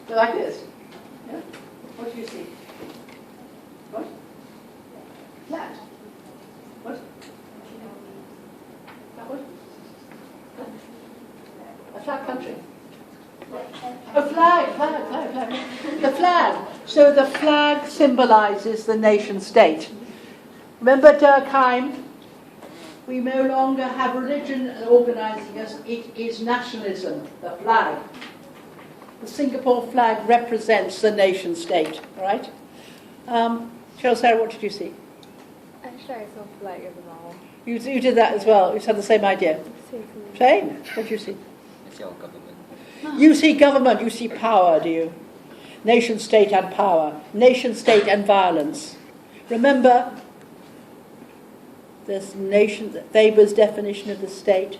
Like this. Yeah? What do you see? What? Flat. What? What? A flat country. A flag. The flag. So the flag symbolizes the nation state. Remember Durkheim? We no longer have religion organizing us. It is nationalism, the flag. The Singapore flag represents the nation state, right? Cheryl, Sarah, what did you see? Actually, I saw flag as well. You did that as well. You had the same idea. Same? What did you see? I see our government. You see government, you see power, do you? Nation state and power. Nation state and violence. Remember, this nation, Weber's definition of the state.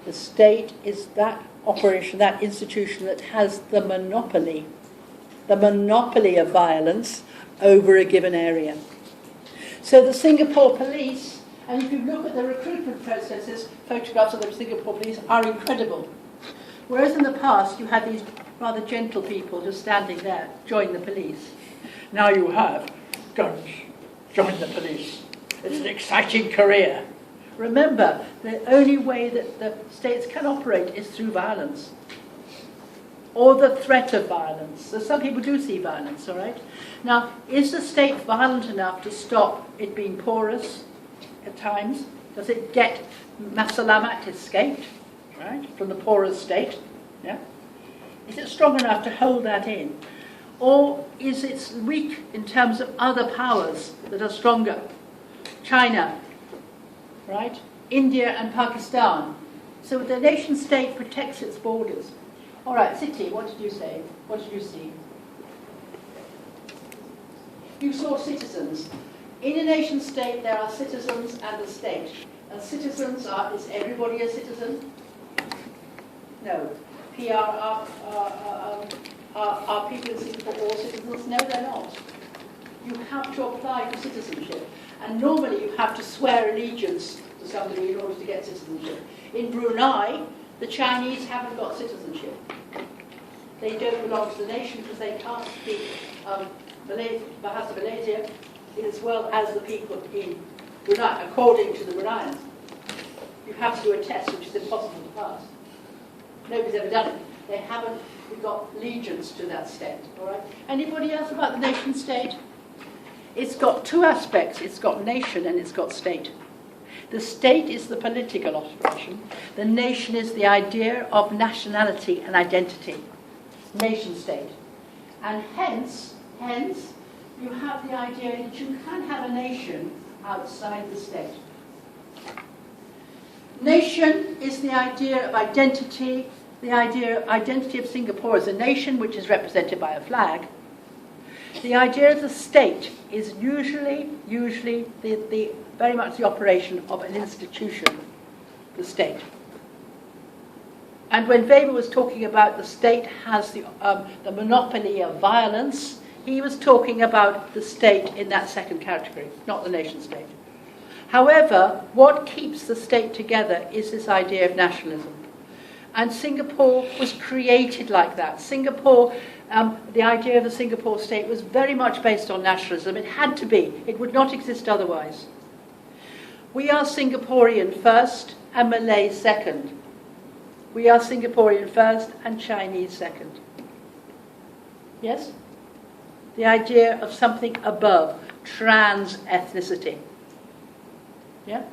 The state is that operation, that institution that has the monopoly of violence over a given area. So the Singapore police, and if you look at the recruitment processes, photographs of the Singapore police are incredible. Whereas in the past you had these rather gentle people just standing there, join the police. Now you have guns, join the police. It's an exciting career. Remember, the only way that the states can operate is through violence. Or the threat of violence. So some people do see violence, all right? Now, is the state violent enough to stop it being porous at times? Does it get Masalamat escaped, right, from the porous state? Yeah? Is it strong enough to hold that in? Or is it weak in terms of other powers that are stronger? China, right? India and Pakistan. So the nation state protects its borders. All right, Siti, what did you say? What did you see? You saw citizens. In a nation state, there are citizens and the state. And citizens is everybody a citizen? No. Are people in Singapore all citizens? No, they're not. You have to apply for citizenship. And normally you have to swear allegiance to somebody in order to get citizenship. In Brunei, the Chinese haven't got citizenship. They don't belong to the nation because they can't speak Bahasa Malaysia as well as the people in Brunei, according to the Bruneians. You have to do a test which is impossible to pass. Nobody's ever done it. They haven't got allegiance to that state. All right? Anybody else about the nation state? It's got two aspects. It's got nation and it's got state. The state is the political operation. The nation is the idea of nationality and identity. Nation state. And hence, you have the idea that you can have a nation outside the state. Nation is the idea of identity, the idea of identity of Singapore as a nation, which is represented by a flag. The idea of the state is usually the very much the operation of an institution, the state. And when Weber was talking about the state has the monopoly of violence, he was talking about the state in that second category, not the nation state. However, what keeps the state together is this idea of nationalism. And Singapore was created like that. Singapore, the idea of the Singapore state was very much based on nationalism. It had to be. It would not exist otherwise. We are Singaporean first and Malay second. We are Singaporean first and Chinese second. Yes? The idea of something above, trans-ethnicity. Yeah?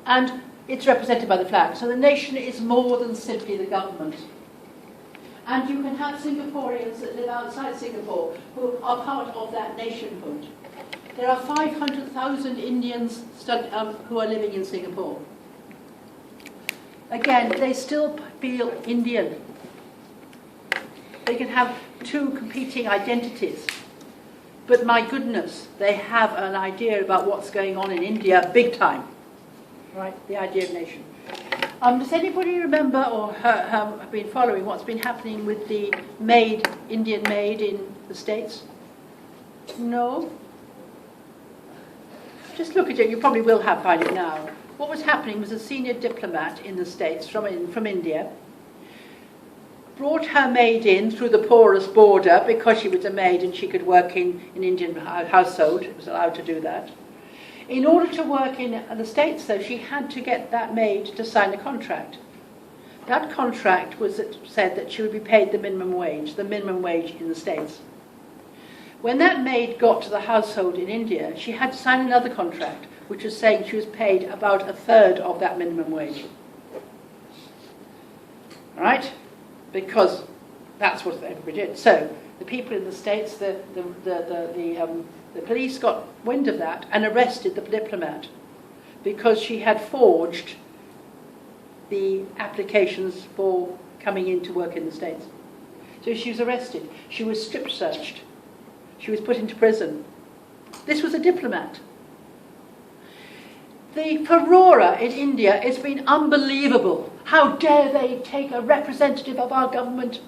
And it's represented by the flag. So the nation is more than simply the government. And you can have Singaporeans that live outside Singapore who are part of that nationhood. There are 500,000 Indians who are living in Singapore. Again, they still feel Indian. They can have two competing identities. But my goodness, they have an idea about what's going on in India big time. Right? The idea of nation. Does anybody remember or have been following what's been happening with the maid, Indian maid in the States? No? Just look at it. You probably will find it now. What was happening was a senior diplomat in the States from India brought her maid in through the porous border because she was a maid and she could work in an Indian household. It was allowed to do that. In order to work in the States, though, she had to get that maid to sign a contract. That contract said that she would be paid the minimum wage in the States. When that maid got to the household in India, she had to sign another contract, which was saying she was paid about 1/3 of that minimum wage. All right? Because that's what everybody did. So the people in the States, the police got wind of that and arrested the diplomat because she had forged the applications for coming in to work in the States. So she was arrested. She was strip searched. She was put into prison. This was a diplomat. The furore in India has been unbelievable. How dare they take a representative of our government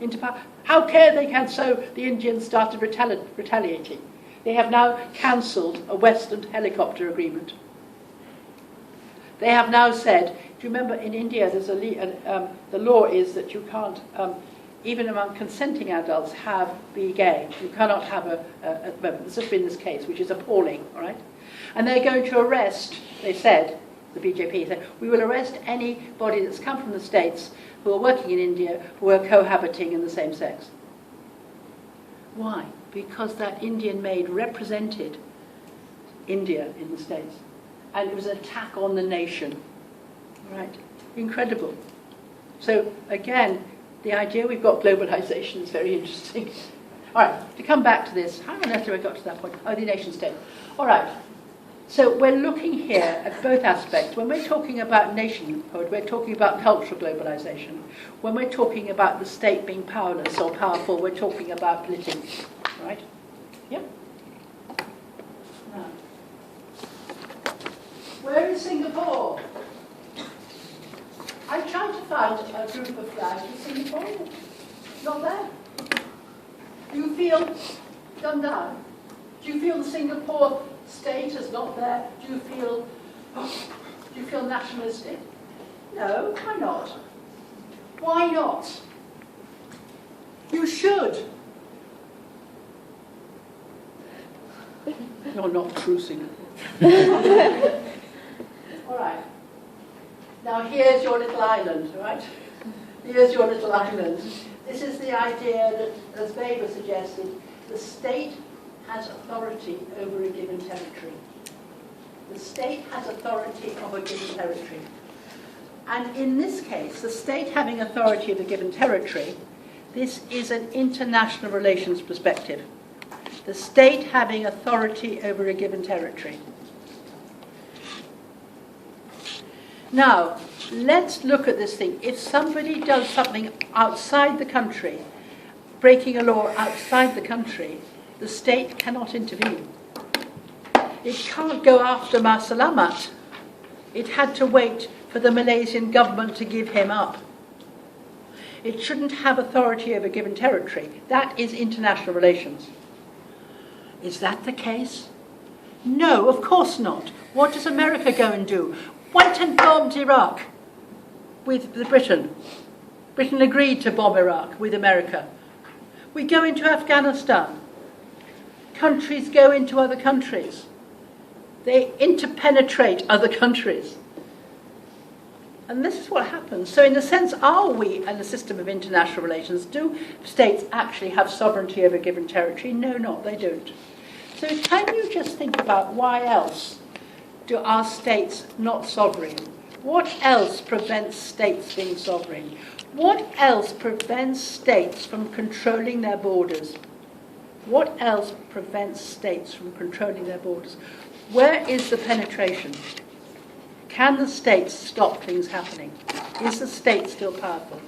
into power? How dare they can? So the Indians started retaliating. They have now cancelled a Western helicopter agreement. They have now said, do you remember in India there's the law is that you can't, even among consenting adults, be gay. You cannot have this has been this case, which is appalling, all right? And they're going to arrest, they said, the BJP said, we will arrest anybody that's come from the States who are working in India who are cohabiting in the same sex. Why? Because that Indian maid represented India in the States. And it was an attack on the nation. Right? Incredible. So, again, the idea we've got globalization is very interesting. All right, to come back to this, how on earth have I got to that point? Oh, the nation state. All right. So we're looking here at both aspects. When we're talking about nationhood, we're talking about cultural globalization. When we're talking about the state being powerless or powerful, we're talking about politics. Right? Yep. Now, where is Singapore? I tried to find a group of flags in Singapore. Not there. Do you feel dumbed down? Do you feel the Singapore state is not there? Do you feel nationalistic? No, why not? Why not? You should. You're not true Singapore. All right. Now here's your little island, right? Here's your little island. This is the idea that, as Weber suggested, the state has authority over a given territory. The state has authority over a given territory. And in this case, the state having authority of a given territory, this is an international relations perspective. The state having authority over a given territory. Now, let's look at this thing. If somebody does something outside the country, breaking a law outside the country, the state cannot intervene. It can't go after Mas Selamat. It had to wait for the Malaysian government to give him up. It shouldn't have authority over a given territory. That is international relations. Is that the case? No, of course not. What does America go and do? Went and bombed Iraq with Britain. Britain agreed to bomb Iraq with America. We go into Afghanistan. Countries go into other countries. They interpenetrate other countries. And this is what happens. So in a sense, are we in a system of international relations? Do states actually have sovereignty over a given territory? No, they don't. So can you just think about why else do our states not sovereign? What else prevents states being sovereign? What else prevents states from controlling their borders? What else prevents states from controlling their borders? Where is the penetration? Can the states stop things happening? Is the state still powerful?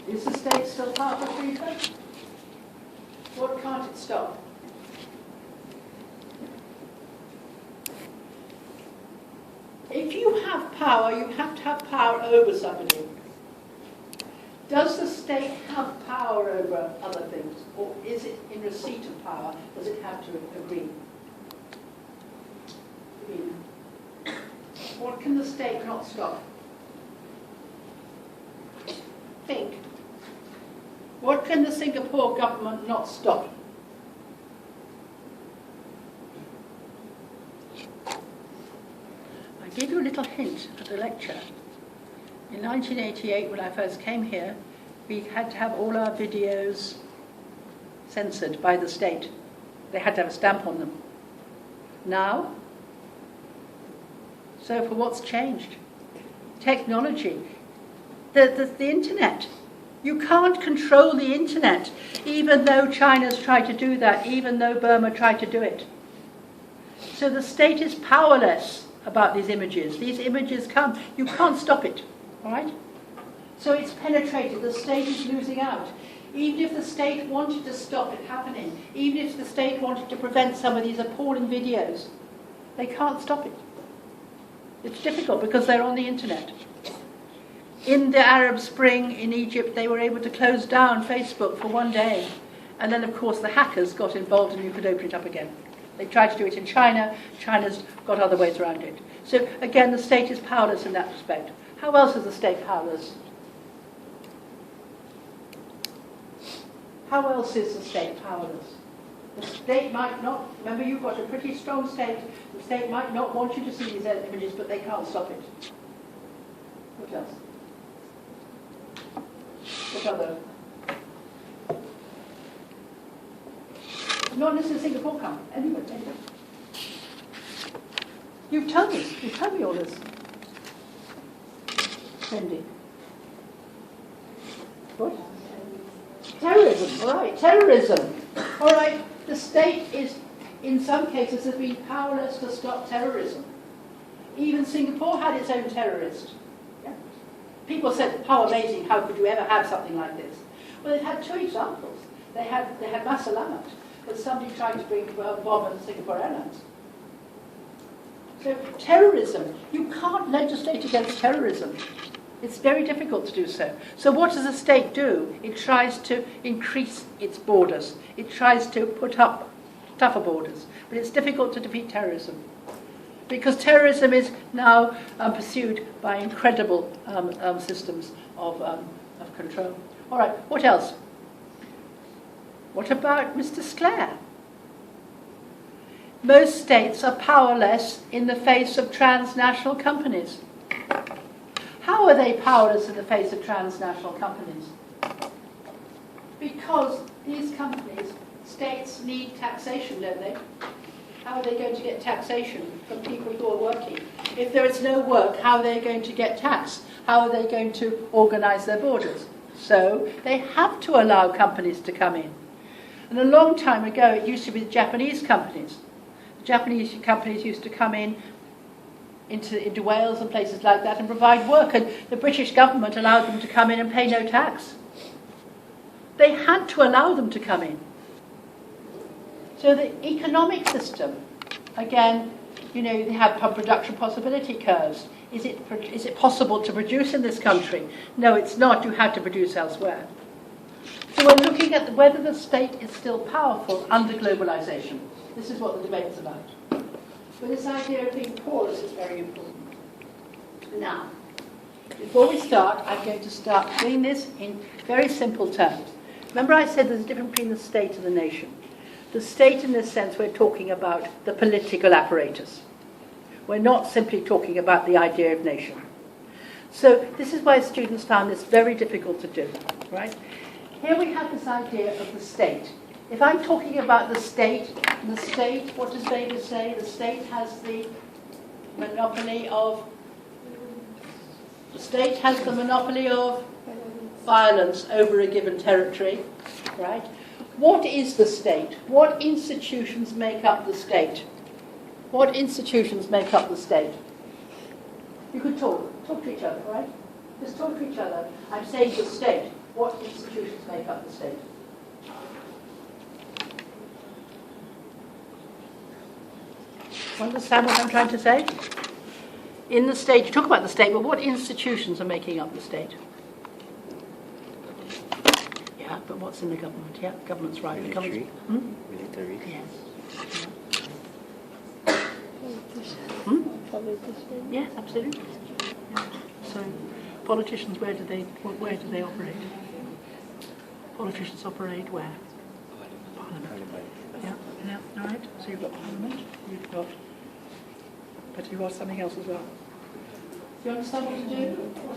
Is the state still powerful, Peter? What can't it stop? If you have power, you have to have power over somebody. Does the state have power over other things? Or is it in receipt of power? Does it have to agree? What can the state not stop? think, what can the Singapore government not stop? I gave you a little hint at the lecture. In 1988, when I first came here, we had to have all our videos censored by the state. They had to have a stamp on them. Now, so for what's changed? Technology. The internet. You can't control the internet, even though China's tried to do that, even though Burma tried to do it. So the state is powerless about these images. These images come. You can't stop it. All right? So it's penetrated. The state is losing out. Even if the state wanted to stop it happening, even if the state wanted to prevent some of these appalling videos, they can't stop it. It's difficult because they're on the internet. In the Arab Spring in Egypt, they were able to close down Facebook for one day. And then, of course, the hackers got involved and you could open it up again. They tried to do it in China. China's got other ways around it. So, again, the state is powerless in that respect. How else is the state powerless? How else is the state powerless? The state might not, remember you've got a pretty strong state, the state might not want you to see these images, but they can't stop it. What else? What other? Not necessarily Singapore come, anyway. You tell me all this. Cindy. What? Terrorism, all right, terrorism. All right, the state is, in some cases, has been powerless to stop terrorism. Even Singapore had its own terrorist. Yeah. People said, how amazing, how could you ever have something like this? Well, they've had two examples. They had Masalamat, but somebody tried to bring a bomb at Singapore Airlines. So terrorism, you can't legislate against terrorism. It's very difficult to do so. So what does the state do? It tries to increase its borders. It tries to put up tougher borders. But it's difficult to defeat terrorism. Because terrorism is now pursued by incredible systems of control. All right, what else? What about Mr. Sclair? Most states are powerless in the face of transnational companies. How are they powerless in the face of transnational companies? Because these companies, states need taxation, don't they? How are they going to get taxation from people who are working? If there is no work, how are they going to get tax? How are they going to organise their borders? So they have to allow companies to come in. And a long time ago, it used to be the Japanese companies. The Japanese companies used to come in into Wales and places like that and provide work, and the British government allowed them to come in and pay no tax. They had to allow them to come in. So the economic system, again, they have production possibility curves. Is it possible to produce in this country? No, it's not. You have to produce elsewhere. So we're looking at whether the state is still powerful under globalization. This is what the debate is about. But this idea of being porous is very important. Now, before we start, I'm going to start doing this in very simple terms. Remember I said there's a difference between the state and the nation. The state, in this sense, we're talking about the political apparatus. We're not simply talking about the idea of nation. So this is why students found this very difficult to do, right? Here we have this idea of the state. If I'm talking about the state, what does David say? The state has the monopoly of violence over a given territory, right? What is the state? What institutions make up the state? What institutions make up the state? You could talk to each other, right? Just talk to each other. I'm saying the state. What institutions make up the state? Understand what I'm trying to say? In the state, you talk about the state, but what institutions are making up the state? Yeah, but what's in the government? Yeah, the government's right. Military. Military. Yes. Politician. Yes, absolutely. Yeah. So, Politicians, where do they operate? Politicians operate where? Parliament. Yeah, yeah, all right. So you've got Parliament, but you've got something else as well. Do you understand what to do?